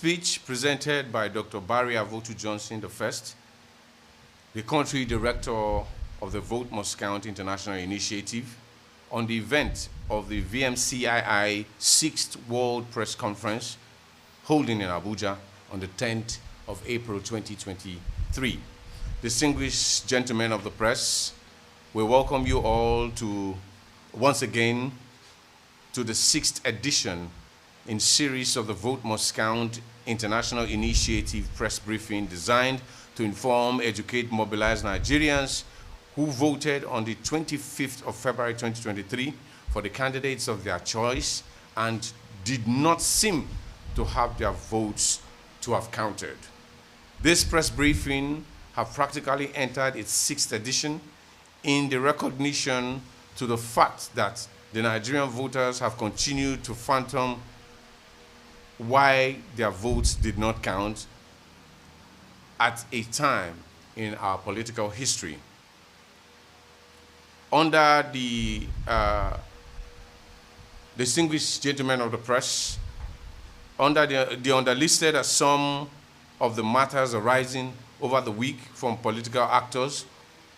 speech presented by Dr. Barry Avotu Johnson I, the country director of the Vote Must Count International Initiative, on the event of the VMCII 6th World Press Conference holding in Abuja on the 10th of April 2023. Distinguished gentlemen of the press, we welcome you all to, once again, to the 6th edition in series of the Vote Must Count International Initiative press briefing designed to inform, educate, mobilize Nigerians who voted on the 25th of February 2023 for the candidates of their choice and did not seem to have their votes to have counted. This press briefing have practically entered its 6th edition in the recognition to the fact that the Nigerian voters have continued to fathom why their votes did not count at a time in our political history. Under the distinguished gentlemen of the press, under the underlisted are some of the matters arising over the week from political actors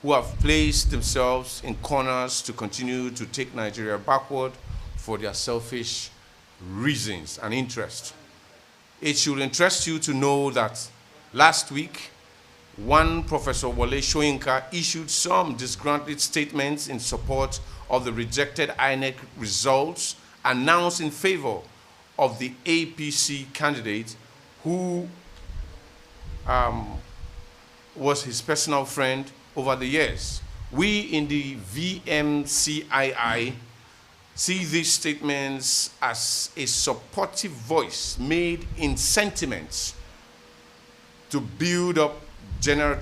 who have placed themselves in corners to continue to take Nigeria backward for their selfish reasons and interests. It should interest you to know that last week, one Professor Wole Soyinka issued some disgruntled statements in support of the rejected INEC results announced in favor of the APC candidate who was his personal friend over the years. We in the VMCII see these statements as a supportive voice made in sentiments to build up general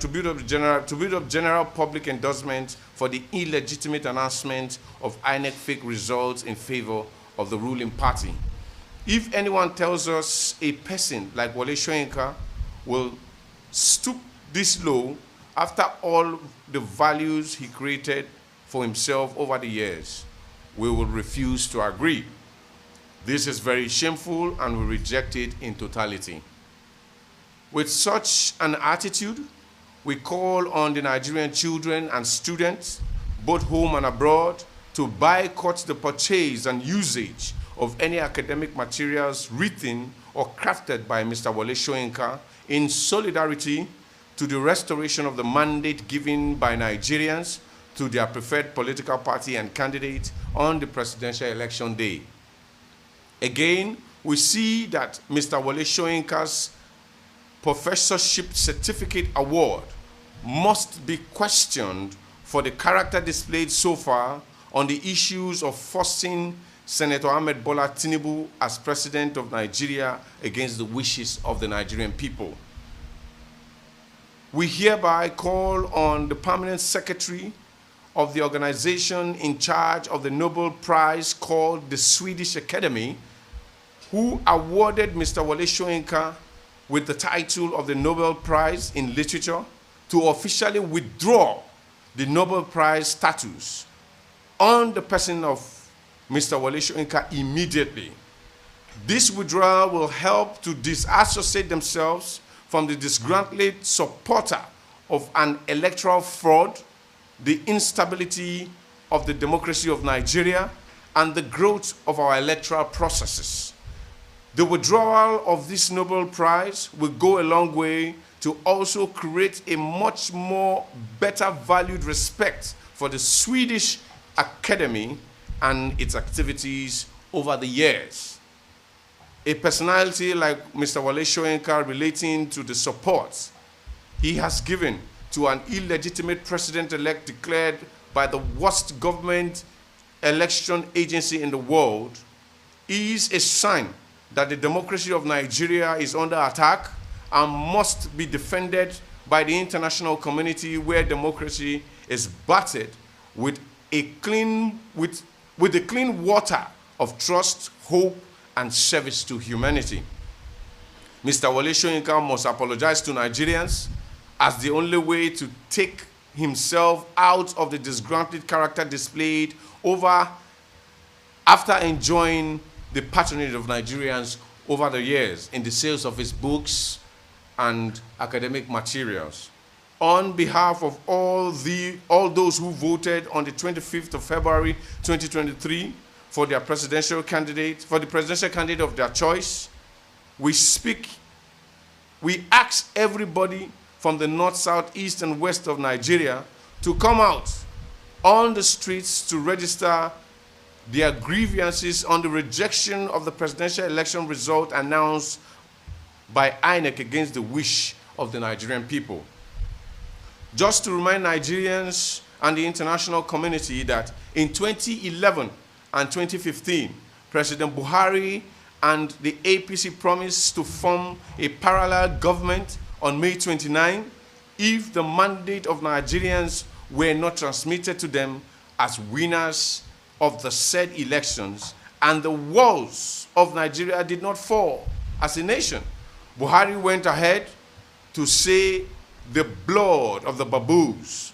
public endorsement for the illegitimate announcement of INEC fake results in favor of the ruling party. If anyone tells us a person like Wole Soyinka will stoop this low after all the values he created for himself over the years, we will refuse to agree. This is very shameful and we reject it in totality. With such an attitude, we call on the Nigerian children and students, both home and abroad, to boycott the purchase and usage of any academic materials written or crafted by Mr. Wole Soyinka in solidarity to the restoration of the mandate given by Nigerians to their preferred political party and candidate on the presidential election day. Again, we see that Mr. Wole Soyinka's professorship certificate award must be questioned for the character displayed so far on the issues of forcing Senator Ahmed Bola Tinubu as president of Nigeria against the wishes of the Nigerian people. We hereby call on the permanent secretary of the organization in charge of the Nobel Prize called the Swedish Academy, who awarded Mr. Wole Soyinka with the title of the Nobel Prize in Literature, to officially withdraw the Nobel Prize status on the person of Mr. Wole Soyinka immediately. This withdrawal will help to disassociate themselves from the disgruntled supporter of an electoral fraud, the instability of the democracy of Nigeria, and the growth of our electoral processes. The withdrawal of this Nobel Prize will go a long way to also create a much more better valued respect for the Swedish Academy and its activities over the years. A personality like Mr. Wole Soyinka relating to the support he has given to an illegitimate president-elect declared by the worst government election agency in the world is a sign that the democracy of Nigeria is under attack and must be defended by the international community, where democracy is battered with the clean water of trust, hope, and service to humanity. Mr. Wole Soyinka must apologize to Nigerians as the only way to take himself out of the disgruntled character displayed after enjoying the patronage of Nigerians over the years in the sales of his books and academic materials. On behalf of all those who voted on the 25th of February 2023 for their presidential candidate, for the presidential candidate of their choice, we ask everybody from the north, south, east, and west of Nigeria to come out on the streets to register their grievances on the rejection of the presidential election result announced by INEC against the wish of the Nigerian people. Just to remind Nigerians and the international community that in 2011 and 2015, President Buhari and the APC promised to form a parallel government on May 29 if the mandate of Nigerians were not transmitted to them as winners of the said elections and the walls of Nigeria did not fall as a nation. Buhari went ahead to say the blood of the baboons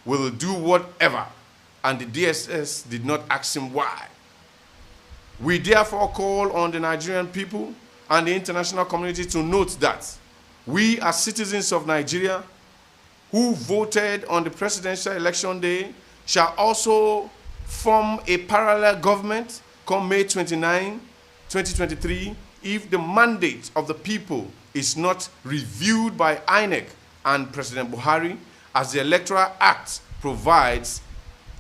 will do whatever, and the DSS did not ask him why. We therefore call on the Nigerian people and the international community to note that we as citizens of Nigeria who voted on the presidential election day shall also form a parallel government come May 29, 2023, if the mandate of the people is not reviewed by INEC and President Buhari, as the Electoral Act provides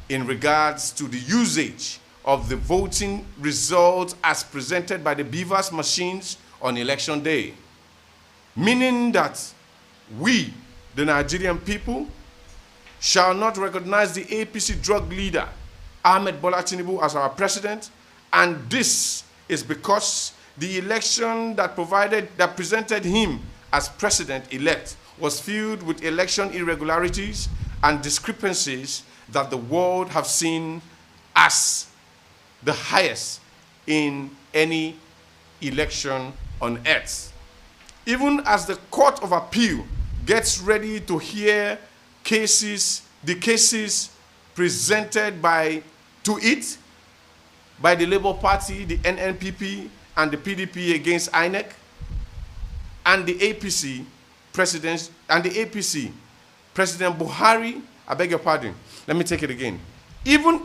in regards to the usage of the voting results as presented by the beavers machines on election day. Meaning that we, the Nigerian people, shall not recognize the APC drug leader, Ahmed Bola Tinubu, as our president, and this is because the election that presented him as president-elect was filled with election irregularities and discrepancies that the world have seen as the highest in any election on earth. Even as the Court of Appeal gets ready to hear the cases presented to it by the Labour Party, the NNPP, and the PDP against INEC, and the APC, President Buhari, I beg your pardon, let me take it again. Even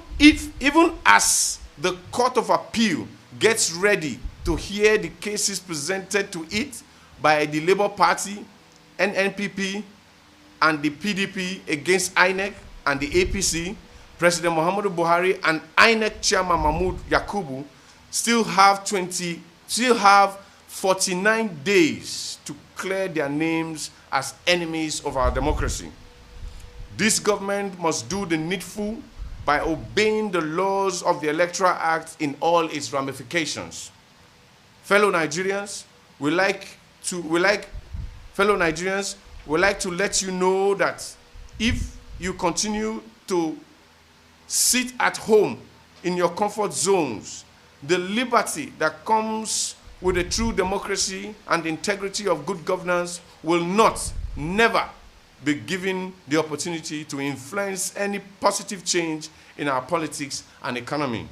as the Court of Appeal gets ready to hear the cases presented to it by the Labour Party, NNPP, and the PDP against INEC and the APC, President Muhammadu Buhari and INEC Chairman Mahmoud Yakubu still have 49 days to clear their names as enemies of our democracy. This government must do the needful by obeying the laws of the Electoral Act in all its ramifications. Fellow Nigerians, we like to let you know that if you continue to sit at home in your comfort zones, the liberty that comes with a true democracy and the integrity of good governance will never be given the opportunity to influence any positive change in our politics and economy.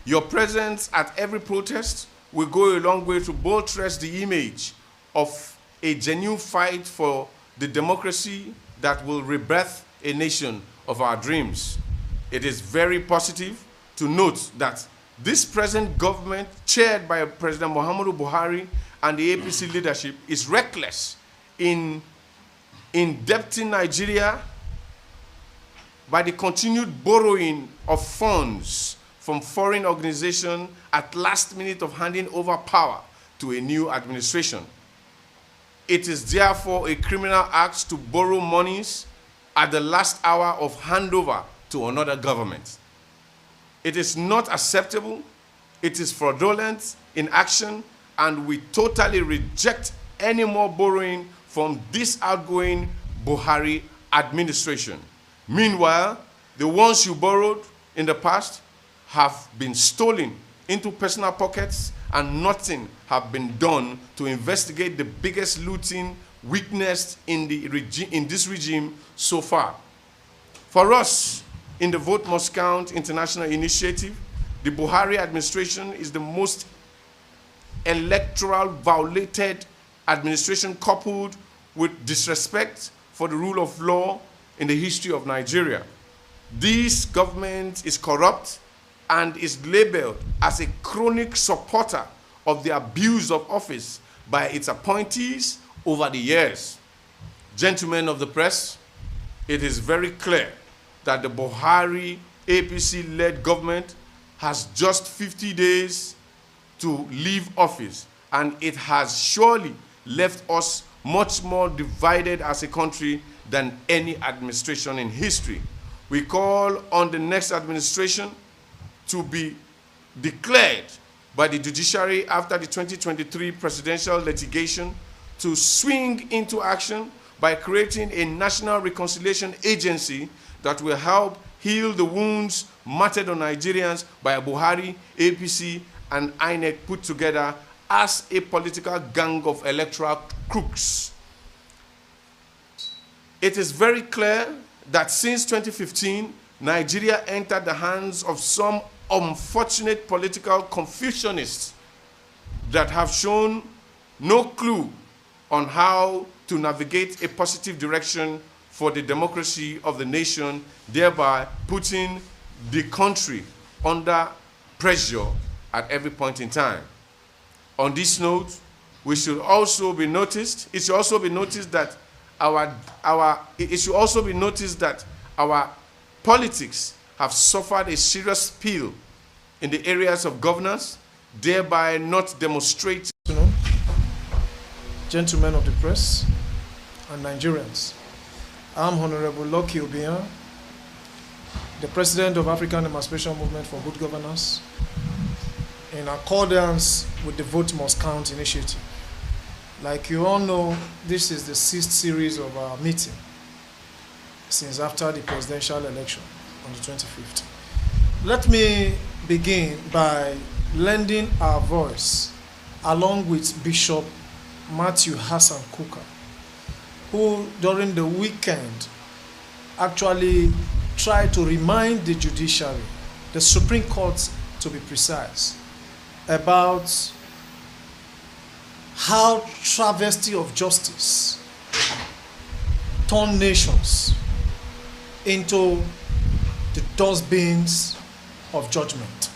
Your presence at every protest will go a long way to buttress the image of a genuine fight for the democracy that will rebirth a nation of our dreams. It is very positive to note that this present government, chaired by President Muhammadu Buhari and the APC leadership, is reckless in indebting Nigeria by the continued borrowing of funds from foreign organizations at last minute of handing over power to a new administration. It is therefore a criminal act to borrow monies at the last hour of handover to another government. It is not acceptable, it is fraudulent in action, and we totally reject any more borrowing from this outgoing Buhari administration. Meanwhile, the ones you borrowed in the past have been stolen into personal pockets, and nothing have been done to investigate the biggest looting witnessed in this regime so far. For us, in the Vote Must Count International Initiative, the Buhari administration is the most electoral violated administration coupled with disrespect for the rule of law in the history of Nigeria. This government is corrupt and is labeled as a chronic supporter of the abuse of office by its appointees over the years. Gentlemen of the press, it is very clear that the Buhari APC-led government has just 50 days to leave office, and it has surely left us much more divided as a country than any administration in history. We call on the next administration to be declared by the judiciary after the 2023 presidential litigation to swing into action by creating a national reconciliation agency that will help heal the wounds meted on Nigerians by Buhari, APC, and INEC put together as a political gang of electoral crooks. It is very clear that since 2015, Nigeria entered the hands of some unfortunate political confusionists that have shown no clue on how to navigate a positive direction for the democracy of the nation, thereby putting the country under pressure at every point in time. On this note, it should also be noticed that our politics have suffered a serious spill in the areas of governance, thereby not demonstrating. Gentlemen of the press and Nigerians, I'm Honorable Lucky Obiyan, the President of African Emancipation Movement for Good Governance, in accordance with the Vote Must Count initiative. Like you all know, this is the 6th series of our meeting since after the presidential election on the 25th. Let me begin by lending our voice along with Bishop Matthew Hassan Kuka, who during the weekend actually tried to remind the judiciary, the Supreme Court to be precise, about how travesty of justice turned nations into the dustbins of judgment.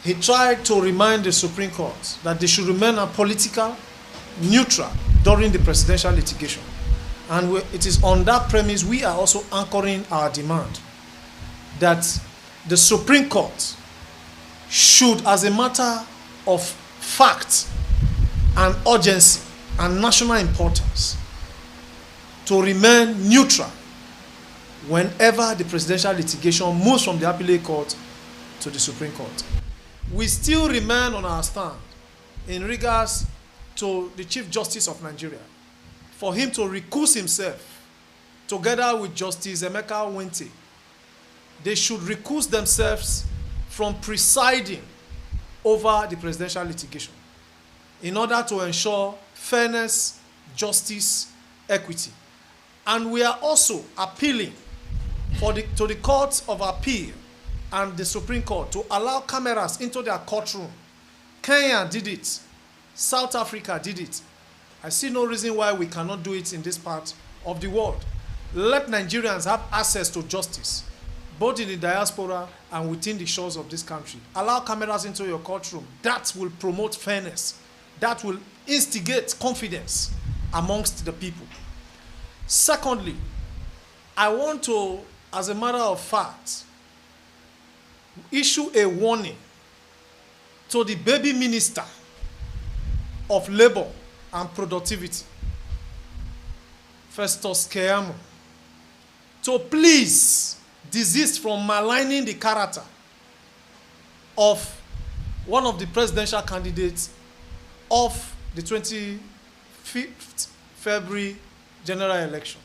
He tried to remind the Supreme Court that they should remain apolitical, neutral during the presidential litigation. And it is on that premise we are also anchoring our demand that the Supreme Court should, as a matter of fact and urgency and national importance, to remain neutral whenever the presidential litigation moves from the appellate court to the Supreme Court. We still remain on our stand in regards to the Chief Justice of Nigeria, for him to recuse himself together with Justice Emeka Wente. They should recuse themselves from presiding over the presidential litigation in order to ensure fairness, justice, equity. And we are also appealing to the Court of Appeal and the Supreme Court to allow cameras into their courtroom. Kenya did it. South Africa did it. I see no reason why we cannot do it in this part of the world. Let Nigerians have access to justice, both in the diaspora and within the shores of this country. Allow cameras into your courtroom. That will promote fairness. That will instigate confidence amongst the people. Secondly, I want to, as a matter of fact, issue a warning to the baby minister of labor and productivity, Festus Keyamo, to please desist from maligning the character of one of the presidential candidates of the 25th February general election.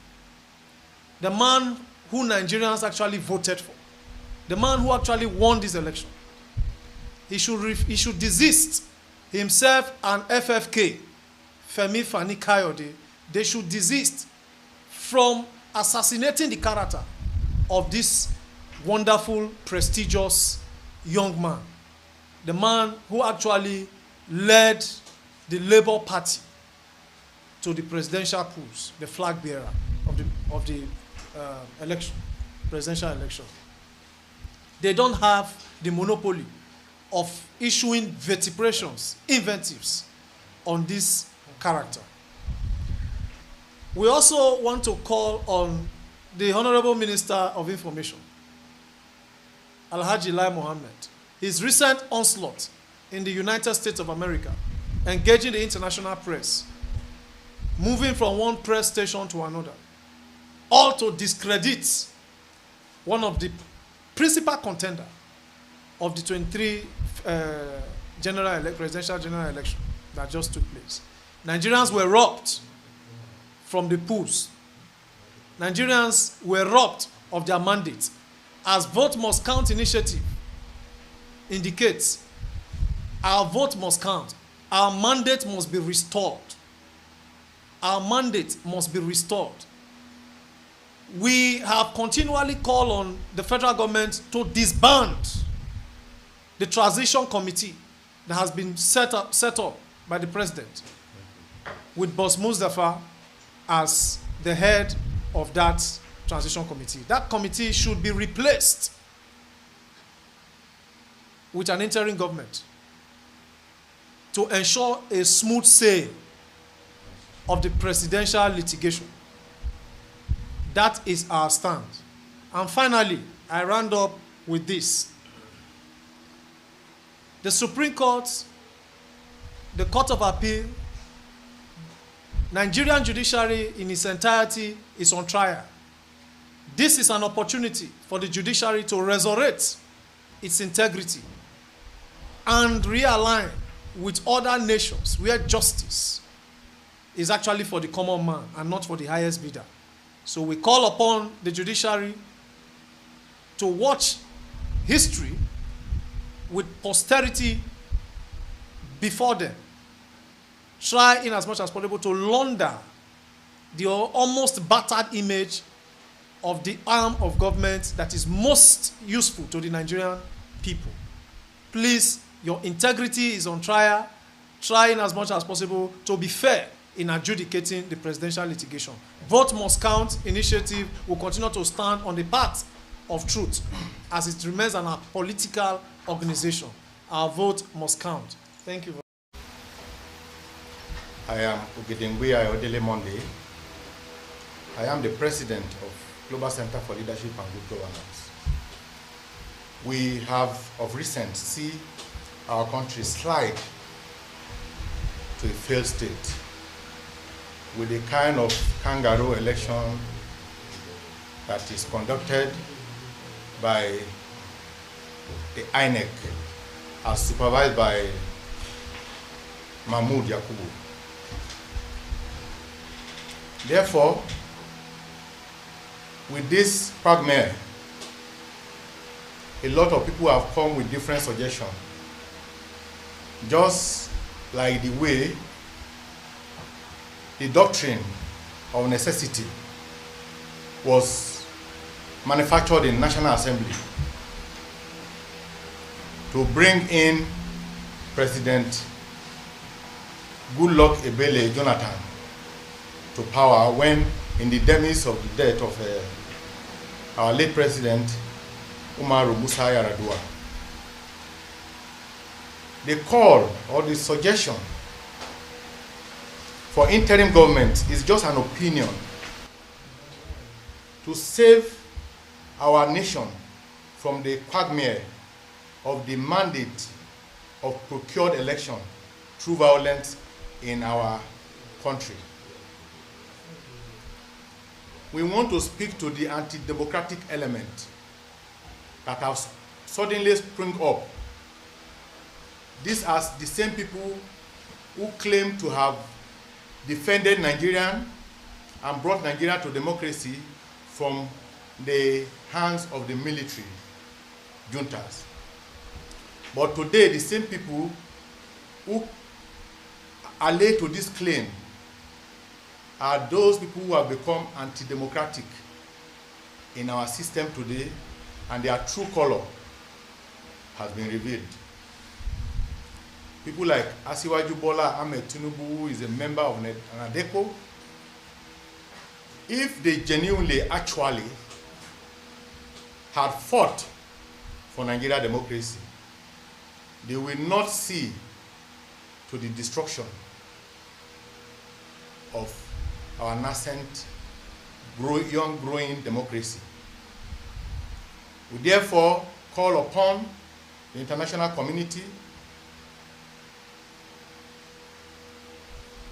The man who Nigerians actually voted for, the man who actually won this election. He should desist. Himself and FFK, Femi Fani Kayode, they should desist from assassinating the character of this wonderful, prestigious young man. The man who actually led the Labour Party to the presidential polls, the flag bearer of the election, presidential election. They don't have the monopoly of issuing vituperations, invectives on this character. We also want to call on the Honorable Minister of Information, Alhaji Lai Mohammed. His recent onslaught in the United States of America, engaging the international press, moving from one press station to another, all to discredit one of the principal contender of the 23 presidential general election that just took place. Nigerians were robbed from the polls. Nigerians were robbed of their mandate. As Vote Must Count initiative indicates, our vote must count. Our mandate must be restored. Our mandate must be restored. We have continually called on the federal government to disband the transition committee that has been set up by the president, with Boss Mustafa as the head of that transition committee. That committee should be replaced with an interim government to ensure a smooth sail of the presidential litigation. That is our stand. And finally, I round up with this. The Supreme Court, the Court of Appeal, Nigerian judiciary in its entirety is on trial. This is an opportunity for the judiciary to resurrect its integrity and realign with other nations where justice is actually for the common man and not for the highest bidder. So we call upon the judiciary to watch history with posterity before them. Try in as much as possible to launder the almost battered image of the arm of government that is most useful to the Nigerian people. Please, your integrity is on trial. Try in as much as possible to be fair in adjudicating the presidential litigation. Vote Must Count initiative will continue to stand on the path of truth as it remains an apolitical organization. Our vote must count. Thank you. I am Ogedengwe Ayodele Monday. I am the president of Global Center for Leadership and Good Governance. We have of recent seen our country slide to a failed state with the kind of kangaroo election that is conducted by the INEC as supervised by Mahmoud Yakubu. Therefore, with this quagmire, a lot of people have come with different suggestions. Just like the way the doctrine of necessity was manufactured in National Assembly to bring in President Goodluck Ebele Jonathan to power when, in the demise of the death of our late president, Umaru Musa Yar'Adua, the call or the suggestion for interim government is just an opinion to save our nation from the quagmire of the mandate of procured election through violence in our country. We want to speak to the anti-democratic element that have suddenly sprung up. These are the same people who claim to have defended Nigeria and brought Nigeria to democracy from the hands of the military juntas. But today, the same people who allay to this claim are those people who have become anti-democratic in our system today, and their true color has been revealed. people like Asiwaju Bola Ahmed Tinubu, who is a member of NADECO, if they genuinely actually had fought for Nigeria democracy, they will not see to the destruction of our nascent, young growing democracy. We therefore call upon the international community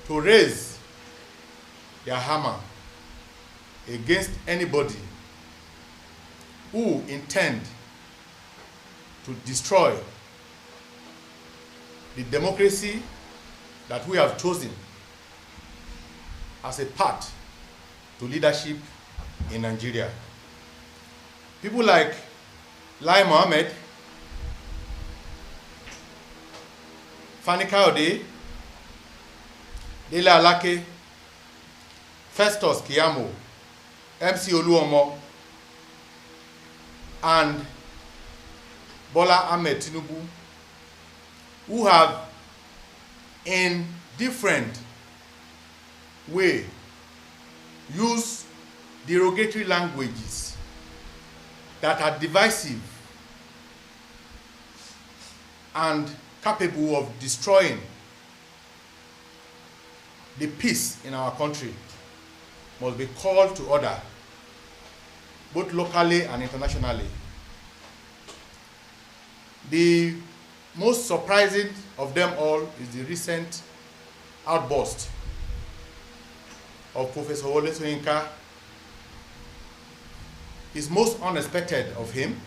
to raise their hammer against anybody who intend to destroy the democracy that we have chosen as a path to leadership in Nigeria. People like Lai Mohammed, Fani Kayode, Dele Alake, Festus Keyamo, MC Oluomo, and Bola Ahmed Tinubu, who have in different way used derogatory languages that are divisive and capable of destroying the peace in our country, must be called to order, both locally and internationally. The most surprising of them all is the recent outburst of Professor Wole Soyinka. It's most unexpected of him.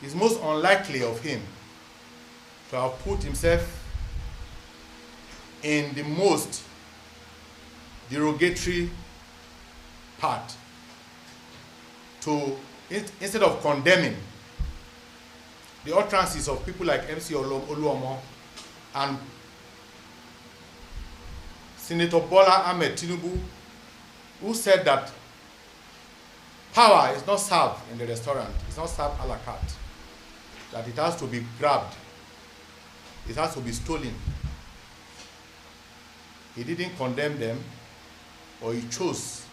It's most unlikely of him to have put himself in the most derogatory part to, instead of condemning the utterances of people like MC Oluomo and Senator Bola Ahmed Tinubu, who said that power is not served in the restaurant, it's not served a la carte, that it has to be grabbed, it has to be stolen. He didn't condemn them, or he chose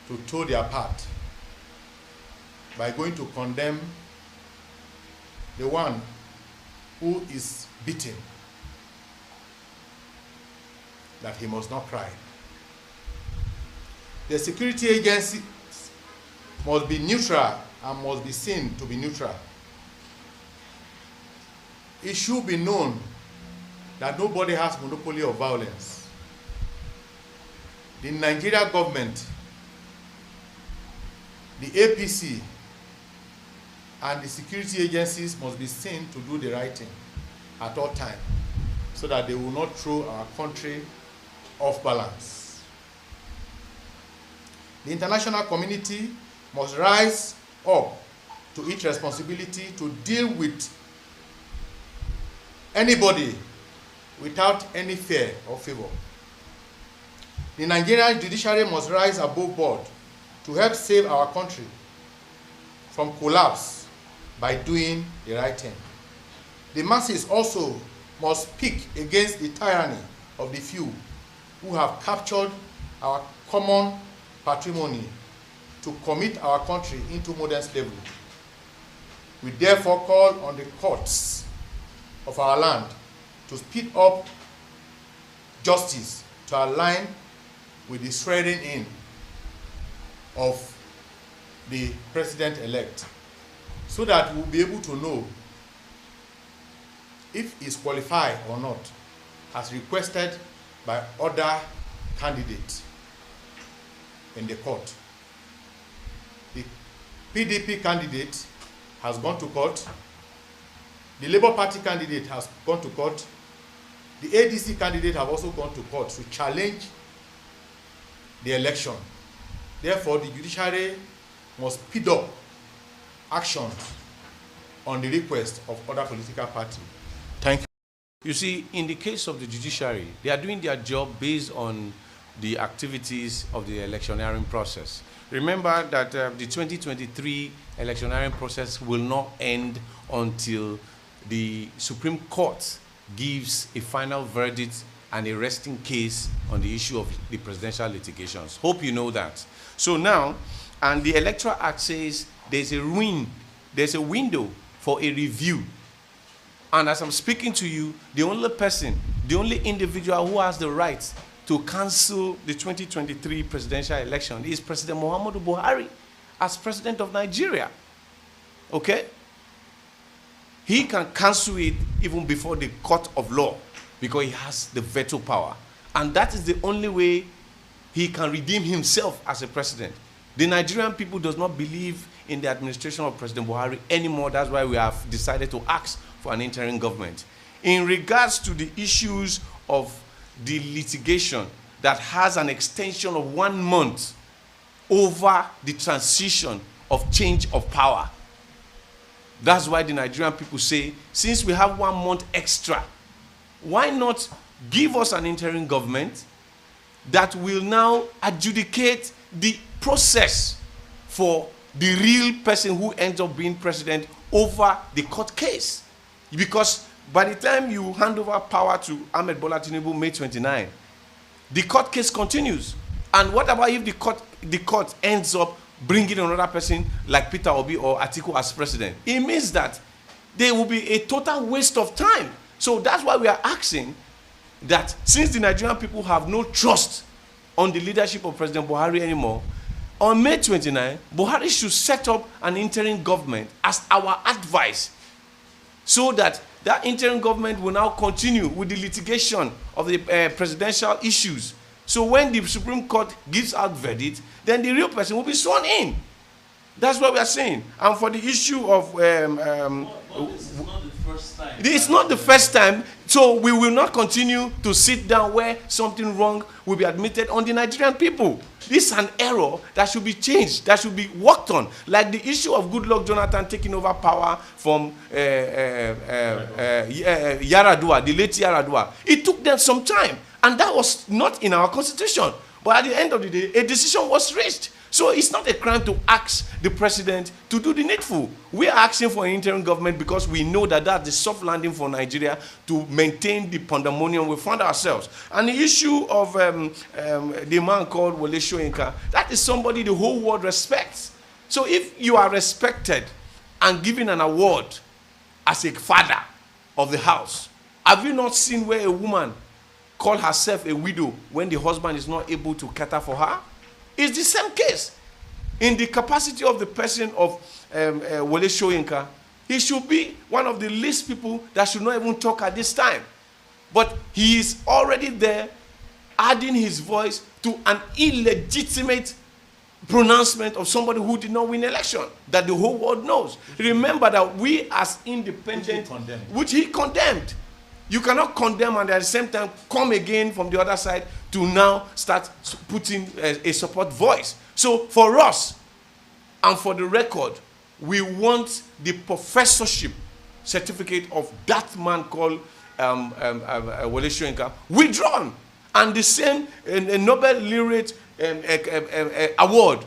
to toe their part by going to condemn the one who is beaten, that he must not cry. The security agencies must be neutral and must be seen to be neutral. It should be known that nobody has monopoly of violence. The Nigeria government, the APC, and the security agencies must be seen to do the right thing at all times, so that they will not throw our country off balance. The international community must rise up to its responsibility to deal with anybody without any fear or favor. The Nigerian judiciary must rise above board to help save our country from collapse by doing the right thing. The masses also must speak against the tyranny of the few who have captured our common patrimony to commit our country into modern slavery. We therefore call on the courts of our land to speed up justice to align with the swearing in of the president-elect, so that we'll be able to know if he's qualified or not, as requested by other candidates in the court. The PDP candidate has gone to court. The Labour Party candidate has gone to court. The ADC candidate have also gone to court to challenge the election. Therefore, the judiciary must speed up action on the request of other political parties. Thank you. You see, in the case of the judiciary, they are doing their job based on the activities of the electioneering process. Remember that the 2023 electioneering process will not end until the Supreme Court gives a final verdict and a resting case on the issue of the presidential litigations. Hope you know that. So now, and the Electoral Act says there's a window for a review. And as I'm speaking to you, the only individual who has the right to cancel the 2023 presidential election is President Muhammadu Buhari as president of Nigeria. Okay? He can cancel it even before the court of law because he has the veto power. And that is the only way he can redeem himself as a president. The Nigerian people does not believe in the administration of President Buhari anymore. That's why we have decided to ask for an interim government. In regards to the issues of the litigation that has an extension of 1 month over the transition of change of power, that's why the Nigerian people say, since we have 1 month extra, why not give us an interim government that will now adjudicate the process for the real person who ends up being president over the court case? Because by the time you hand over power to Ahmed Bola Tinubu May 29, the court case continues. And what about if the court ends up bringing another person like Peter Obi or Atiku as president? It means that there will be a total waste of time. So that's why we are asking that since the Nigerian people have no trust on the leadership of President Buhari anymore, on May 29, Buhari should set up an interim government as our advice, so that that interim government will now continue with the litigation of the presidential issues. So when the Supreme Court gives out verdict, then the real person will be sworn in. That's what we are saying. And for the issue of... this is not the first time. It's not the first time. So we will not continue to sit down where something wrong will be admitted on the Nigerian people. This is an error that should be changed, that should be worked on. Like the issue of Goodluck Jonathan taking over power from Yaradua, the late Yaradua. It took them some time. And that was not in our constitution. But at the end of the day, a decision was reached. So it's not a crime to ask the president to do the needful. We are asking for an interim government because we know that that's the soft landing for Nigeria to maintain the pandemonium we found ourselves. And the issue of the man called Wole Soyinka, that is somebody the whole world respects. So if you are respected and given an award as a father of the house, have you not seen where a woman call herself a widow when the husband is not able to cater for her? It's the same case. In the capacity of the person of Wole Soyinka, he should be one of the least people that should not even talk at this time. But he is already there adding his voice to an illegitimate pronouncement of somebody who did not win election, that the whole world knows. Remember that we as independent, which he condemned. You cannot condemn and at the same time come again from the other side to now start putting a support voice. So for us, and for the record, we want the professorship certificate of that man called Wole Soyinka withdrawn. And the same Nobel laureate award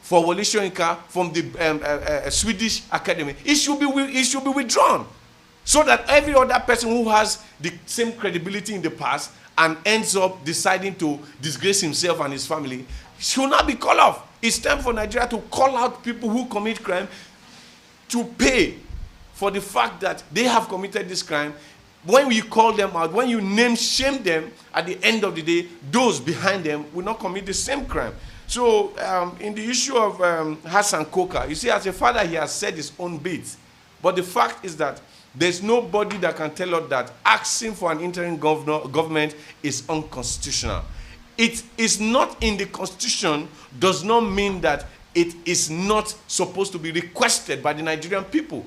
for Wole Soyinka from the Swedish Academy, it should be withdrawn. So that every other person who has the same credibility in the past and ends up deciding to disgrace himself and his family should not be called off. It's time for Nigeria to call out people who commit crime to pay for the fact that they have committed this crime. When you call them out, when you shame them, at the end of the day, those behind them will not commit the same crime. So in the issue of Hassan Koka, you see, as a father, he has said his own bit. But the fact is that there's nobody that can tell us that asking for an interim government is unconstitutional. It is not in the Constitution does not mean that it is not supposed to be requested by the Nigerian people.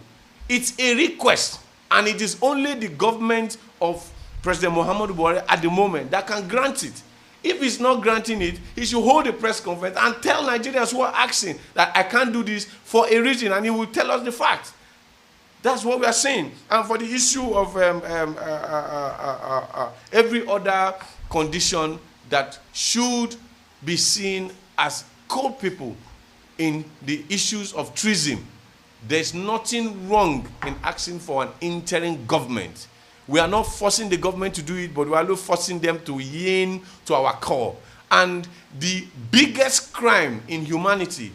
It's a request, and it is only the government of President Muhammadu Buhari at the moment that can grant it. If he's not granting it, he should hold a press conference and tell Nigerians who are asking that I can't do this for a reason, and he will tell us the facts. That's what we are saying. And for the issue of every other condition that should be seen as cold people in the issues of treason, There's nothing wrong in asking for an interim government. We are not forcing the government to do it, but we are forcing them to yield to our call. And the biggest crime in humanity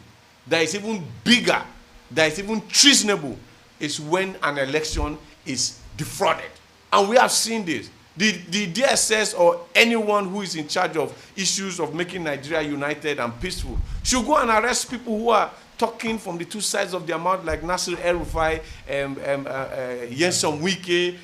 that is even bigger, that is even treasonable, is when an election is defrauded. And we have seen this. The DSS or anyone who is in charge of issues of making Nigeria united and peaceful should go and arrest people who are talking from the two sides of their mouth, like Nasir El-Rufai, Nyesom Wike,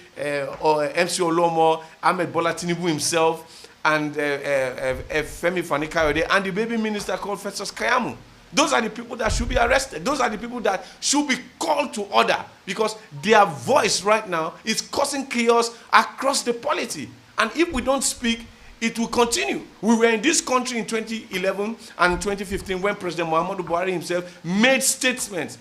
or MC Olomo, Ahmed Bola Tinubu himself, and Femi Fani-Kayode, and the baby minister called Festus Keyamo. Those are the people that should be arrested. Those are the people that should be called to order, because their voice right now is causing chaos across the polity. And if we don't speak, it will continue. We were in this country in 2011 and 2015 when President Muhammadu Buhari himself made statements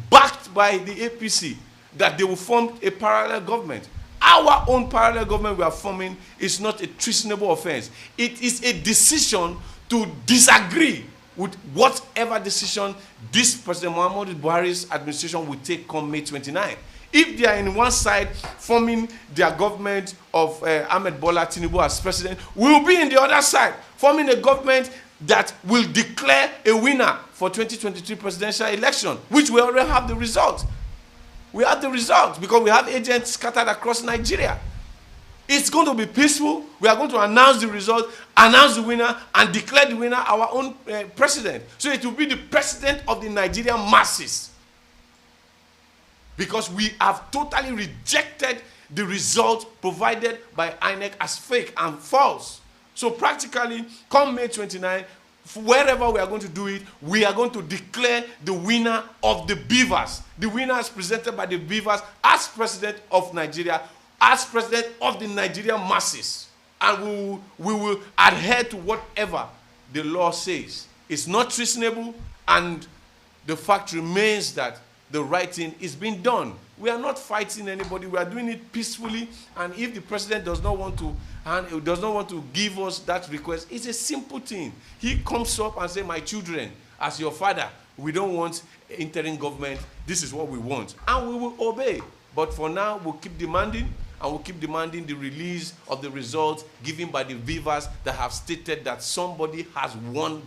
backed by the APC that they will form a parallel government. Our own parallel government we are forming is not a treasonable offense. It is a decision to disagree with whatever decision this President Muhammadu Buhari's administration will take come May 29. If they are in one side forming their government of Ahmed Bola Tinubu as president, we will be in the other side forming a government that will declare a winner for 2023 presidential election, which we already have the result. We have the result because we have agents scattered across Nigeria. It's going to be peaceful. We are going to announce the result, announce the winner, and declare the winner our own president. So it will be the president of the Nigerian masses. Because we have totally rejected the result provided by INEC as fake and false. So practically, come May 29, wherever we are going to do it, we are going to declare the winner of the Beavers. The winner is presented by the Beavers as president of Nigeria, as president of the Nigerian masses. And we will adhere to whatever the law says. It's not treasonable, and the fact remains that the right thing is being done. We are not fighting anybody. We are doing it peacefully. And if the president does not want to give us that request, it's a simple thing. He comes up and says, "My children, as your father, we don't want interim government. This is what we want," and we will obey. But for now, we'll keep demanding, and we'll keep demanding the release of the results given by the Beavers that have stated that somebody has won.